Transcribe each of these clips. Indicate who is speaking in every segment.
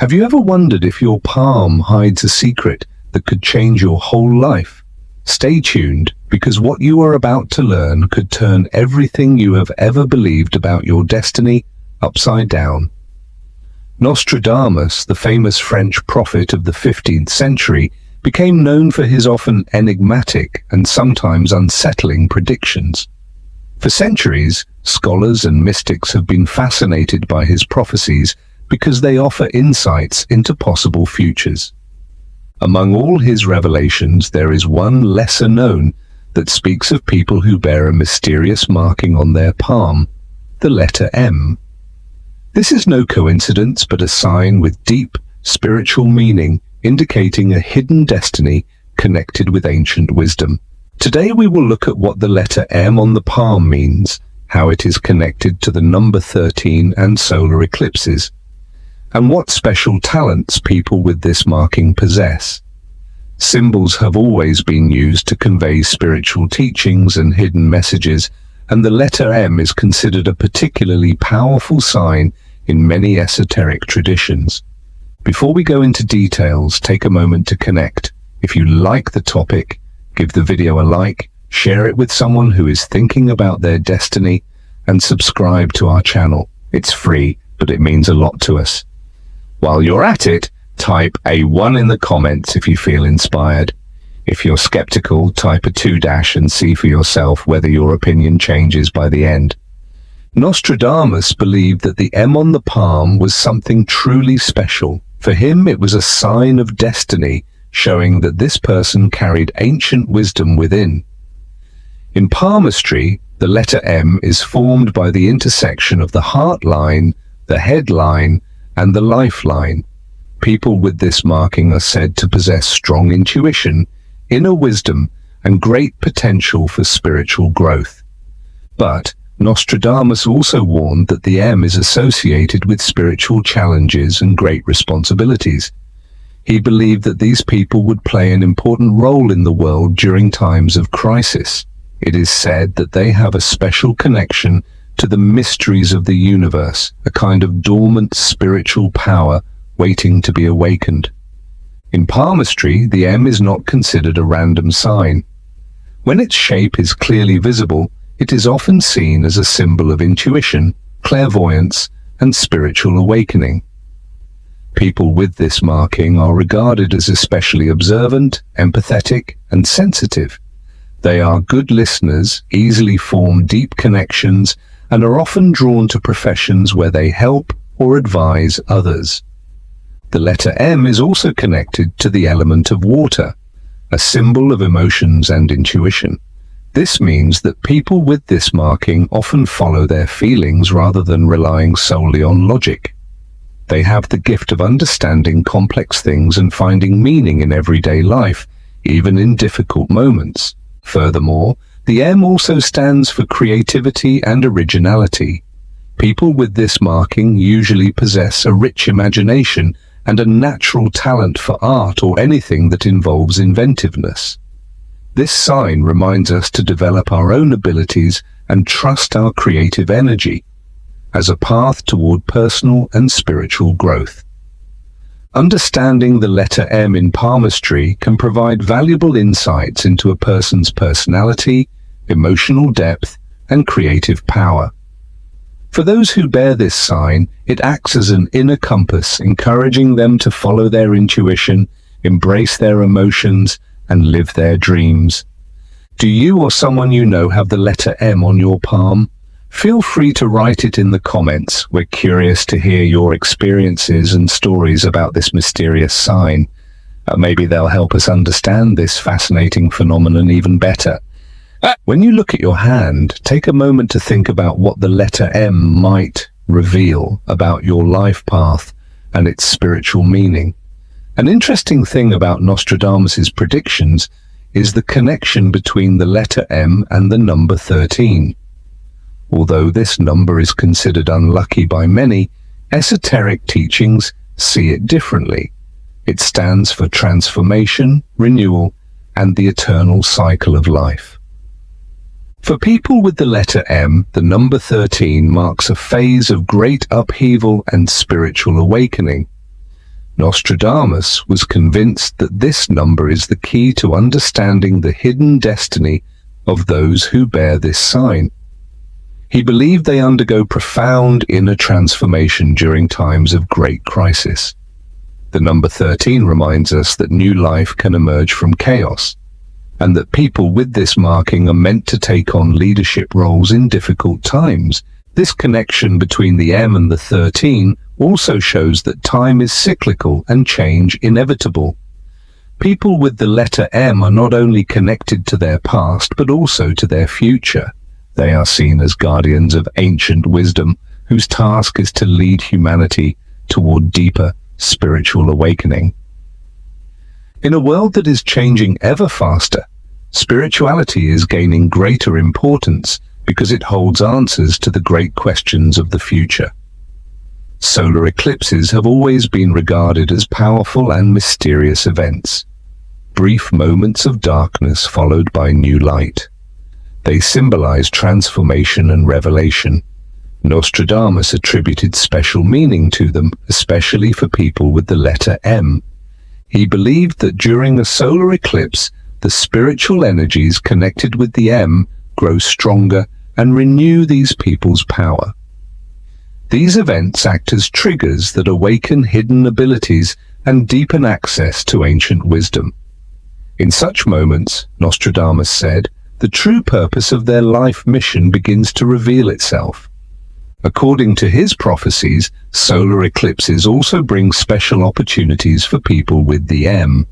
Speaker 1: Have you ever wondered if your palm hides a secret that could change your whole life? Stay tuned, because what you are about to learn could turn everything you have ever believed about your destiny upside down. Nostradamus, the famous French prophet of the 15th century, became known for his often enigmatic and sometimes unsettling predictions. For centuries, scholars and mystics have been fascinated by his prophecies because they offer insights into possible futures. Among all his revelations, there is one lesser known that speaks of people who bear a mysterious marking on their palm, the letter M. This is no coincidence, but a sign with deep spiritual meaning, indicating a hidden destiny connected with ancient wisdom. Today we will look at what the letter M on the palm means, how it is connected to the number 13 and solar eclipses, and what special talents people with this marking possess. Symbols have always been used to convey spiritual teachings and hidden messages, and the letter M is considered a particularly powerful sign in many esoteric traditions. Before we go into details, take a moment to connect. If you like the topic, give the video a like, share it with someone who is thinking about their destiny, and subscribe to our channel. It's free, but it means a lot to us. While you're at it, type a 1 in the comments if you feel inspired. If you're skeptical, type a 2- and see for yourself whether your opinion changes by the end. Nostradamus believed that the M on the palm was something truly special. For him, it was a sign of destiny, showing that this person carried ancient wisdom within. In palmistry, the letter M is formed by the intersection of the heart line, the head line, and the lifeline. People with this marking are said to possess strong intuition, inner wisdom, and great potential for spiritual growth. But Nostradamus also warned that the M is associated with spiritual challenges and great responsibilities. He believed that these people would play an important role in the world during times of crisis. It is said that they have a special connection to the mysteries of the universe, a kind of dormant spiritual power waiting to be awakened. In palmistry, the M is not considered a random sign. When its shape is clearly visible, it is often seen as a symbol of intuition, clairvoyance, and spiritual awakening. People with this marking are regarded as especially observant, empathetic, and sensitive. They are good listeners, easily form deep connections, and are often drawn to professions where they help or advise others. The letter M is also connected to the element of water, a symbol of emotions and intuition. This means that people with this marking often follow their feelings rather than relying solely on logic. They have the gift of understanding complex things and finding meaning in everyday life, even in difficult moments. Furthermore, the M also stands for creativity and originality. People with this marking usually possess a rich imagination and a natural talent for art or anything that involves inventiveness. This sign reminds us to develop our own abilities and trust our creative energy as a path toward personal and spiritual growth. Understanding the letter M in palmistry can provide valuable insights into a person's personality, emotional depth, and creative power. For those who bear this sign, it acts as an inner compass, encouraging them to follow their intuition, embrace their emotions, and live their dreams. Do you or someone you know have the letter M on your palm? Feel free to write it in the comments. We're curious to hear your experiences and stories about this mysterious sign. Maybe they'll help us understand this fascinating phenomenon even better. When you look at your hand, take a moment to think about what the letter M might reveal about your life path and its spiritual meaning. An interesting thing about Nostradamus's predictions is the connection between the letter M and the number 13. Although this number is considered unlucky by many, esoteric teachings see it differently. It stands for transformation, renewal, and the eternal cycle of life. For people with the letter M, the number 13 marks a phase of great upheaval and spiritual awakening. Nostradamus was convinced that this number is the key to understanding the hidden destiny of those who bear this sign. He believed they undergo profound inner transformation during times of great crisis. The number 13 reminds us that new life can emerge from chaos, and that people with this marking are meant to take on leadership roles in difficult times. This connection between the M and the 13 also shows that time is cyclical and change inevitable. People with the letter M are not only connected to their past but also to their future. They are seen as guardians of ancient wisdom, whose task is to lead humanity toward deeper spiritual awakening. In a world that is changing ever faster, spirituality is gaining greater importance because it holds answers to the great questions of the future. Solar eclipses have always been regarded as powerful and mysterious events, brief moments of darkness followed by new light. They symbolize transformation and revelation. Nostradamus attributed special meaning to them, especially for people with the letter M. He believed that during a solar eclipse, the spiritual energies connected with the M grow stronger and renew these people's power. These events act as triggers that awaken hidden abilities and deepen access to ancient wisdom. In such moments, Nostradamus said, the true purpose of their life mission begins to reveal itself. According to his prophecies, solar eclipses also bring special opportunities for people with the M.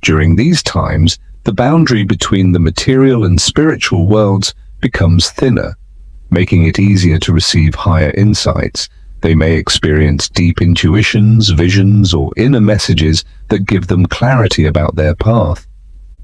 Speaker 1: During these times, the boundary between the material and spiritual worlds becomes thinner, making it easier to receive higher insights. They may experience deep intuitions, visions, or inner messages that give them clarity about their path.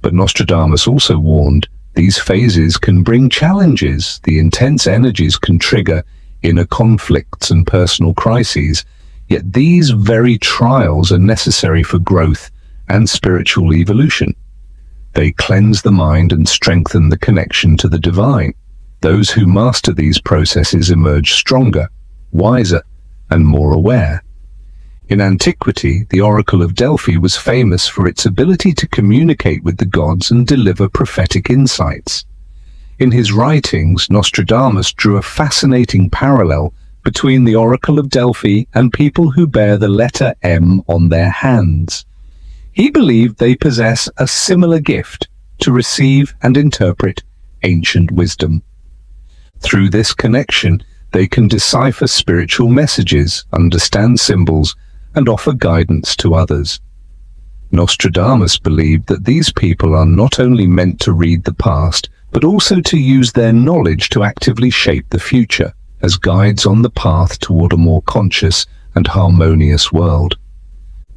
Speaker 1: But Nostradamus also warned, these phases can bring challenges. The intense energies can trigger inner conflicts and personal crises, yet these very trials are necessary for growth and spiritual evolution. They cleanse the mind and strengthen the connection to the divine. Those who master these processes emerge stronger, wiser, and more aware. In antiquity, the Oracle of Delphi was famous for its ability to communicate with the gods and deliver prophetic insights. In his writings, Nostradamus drew a fascinating parallel between the Oracle of Delphi and people who bear the letter M on their hands. He believed they possess a similar gift to receive and interpret ancient wisdom. Through this connection, they can decipher spiritual messages, understand symbols, and offer guidance to others. Nostradamus believed that these people are not only meant to read the past, but also to use their knowledge to actively shape the future as guides on the path toward a more conscious and harmonious world.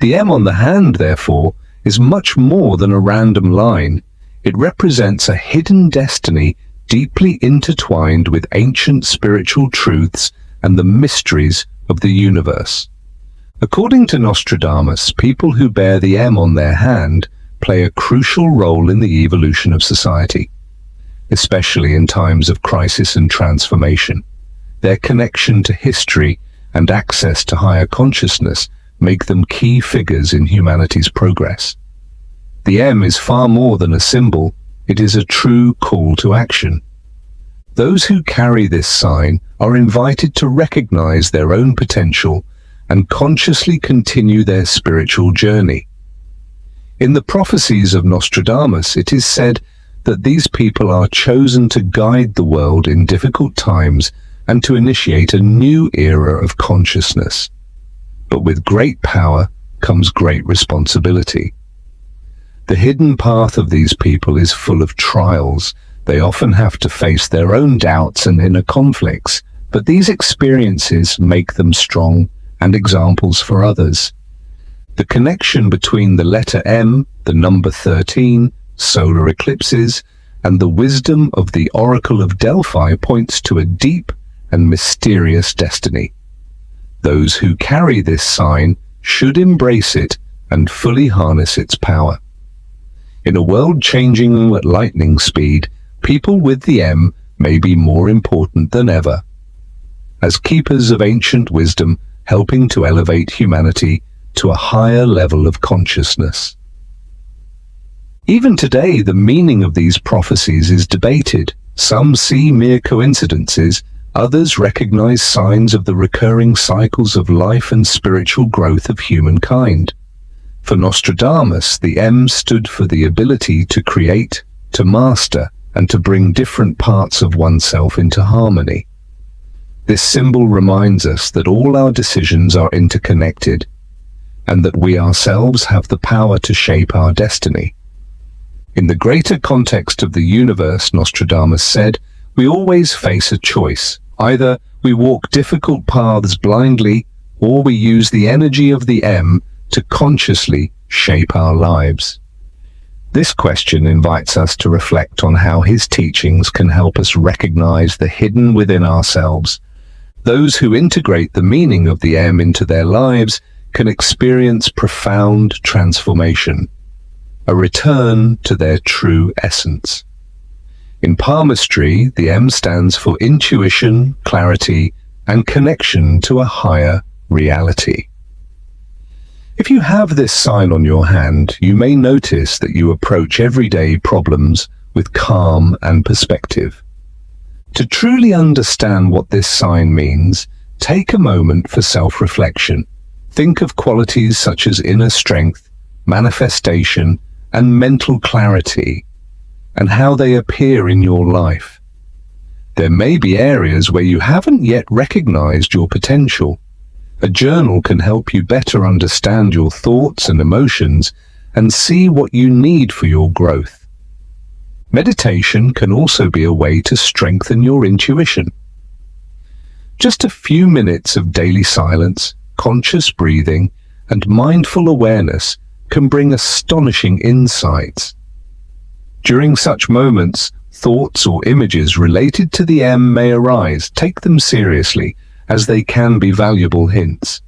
Speaker 1: The M on the hand, therefore, is much more than a random line. It represents a hidden destiny deeply intertwined with ancient spiritual truths and the mysteries of the universe. According to Nostradamus, people who bear the M on their hand play a crucial role in the evolution of society, especially in times of crisis and transformation. Their connection to history and access to higher consciousness make them key figures in humanity's progress. The M is far more than a symbol, it is a true call to action. Those who carry this sign are invited to recognize their own potential and consciously continue their spiritual journey. In the prophecies of Nostradamus, it is said that these people are chosen to guide the world in difficult times and to initiate a new era of consciousness. But with great power comes great responsibility. The hidden path of these people is full of trials. They often have to face their own doubts and inner conflicts, but these experiences make them strong and examples for others. The connection between the letter M, the number 13, solar eclipses, and the wisdom of the Oracle of Delphi points to a deep and mysterious destiny. Those who carry this sign should embrace it and fully harness its power. In a world changing at lightning speed, people with the M may be more important than ever. As keepers of ancient wisdom, helping to elevate humanity to a higher level of consciousness. Even today, the meaning of these prophecies is debated. Some see mere coincidences, others recognize signs of the recurring cycles of life and spiritual growth of humankind. For Nostradamus, the M stood for the ability to create, to master, and to bring different parts of oneself into harmony. This symbol reminds us that all our decisions are interconnected, and that we ourselves have the power to shape our destiny. In the greater context of the universe, Nostradamus said, we always face a choice. Either we walk difficult paths blindly, or we use the energy of the M to consciously shape our lives. This question invites us to reflect on how his teachings can help us recognize the hidden within ourselves. Those who integrate the meaning of the M into their lives can experience profound transformation, a return to their true essence. In palmistry, the M stands for intuition, clarity, and connection to a higher reality. If you have this sign on your hand, you may notice that you approach everyday problems with calm and perspective. To truly understand what this sign means, take a moment for self-reflection. Think of qualities such as inner strength, manifestation, and mental clarity, and how they appear in your life. There may be areas where you haven't yet recognized your potential. A journal can help you better understand your thoughts and emotions and see what you need for your growth. Meditation can also be a way to strengthen your intuition. Just a few minutes of daily silence, conscious breathing, and mindful awareness can bring astonishing insights. During such moments, thoughts or images related to the M may arise. Take them seriously, as they can be valuable hints.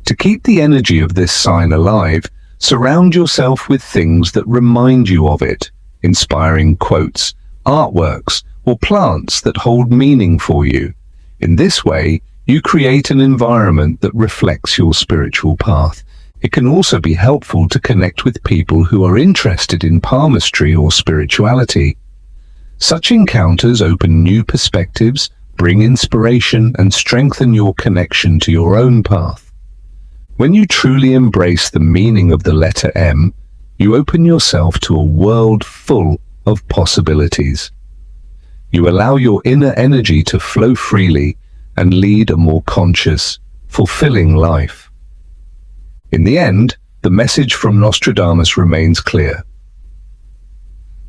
Speaker 1: To keep the energy of this sign alive, surround yourself with things that remind you of it. Inspiring quotes, artworks, or plants that hold meaning for you. In this way, you create an environment that reflects your spiritual path. It can also be helpful to connect with people who are interested in palmistry or spirituality. Such encounters open new perspectives, bring inspiration, and strengthen your connection to your own path. When you truly embrace the meaning of the letter M, you open yourself to a world full of possibilities. You allow your inner energy to flow freely and lead a more conscious, fulfilling life. In the end, the message from Nostradamus remains clear.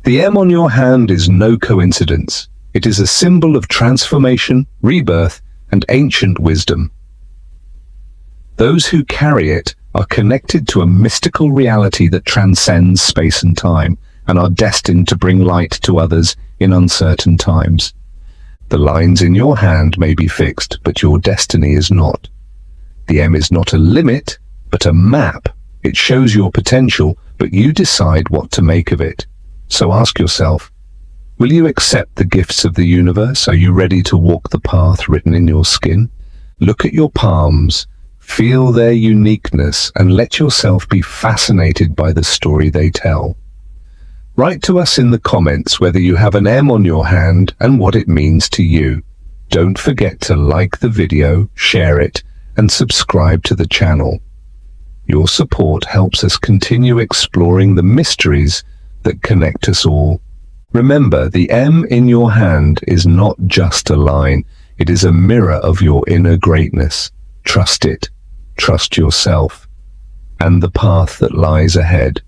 Speaker 1: The M on your hand is no coincidence. It is a symbol of transformation, rebirth, and ancient wisdom. Those who carry it are connected to a mystical reality that transcends space and time, and are destined to bring light to others in uncertain times. The lines in your hand may be fixed, but your destiny is not. The M is not a limit, but a map. It shows your potential, but you decide what to make of it. So ask yourself, will you accept the gifts of the universe? Are you ready to walk the path written in your skin? Look at your palms. Feel their uniqueness and let yourself be fascinated by the story they tell. Write to us in the comments whether you have an M on your hand and what it means to you. Don't forget to like the video, share it, and subscribe to the channel. Your support helps us continue exploring the mysteries that connect us all. Remember, the M in your hand is not just a line. It is a mirror of your inner greatness. Trust it. Trust yourself and the path that lies ahead.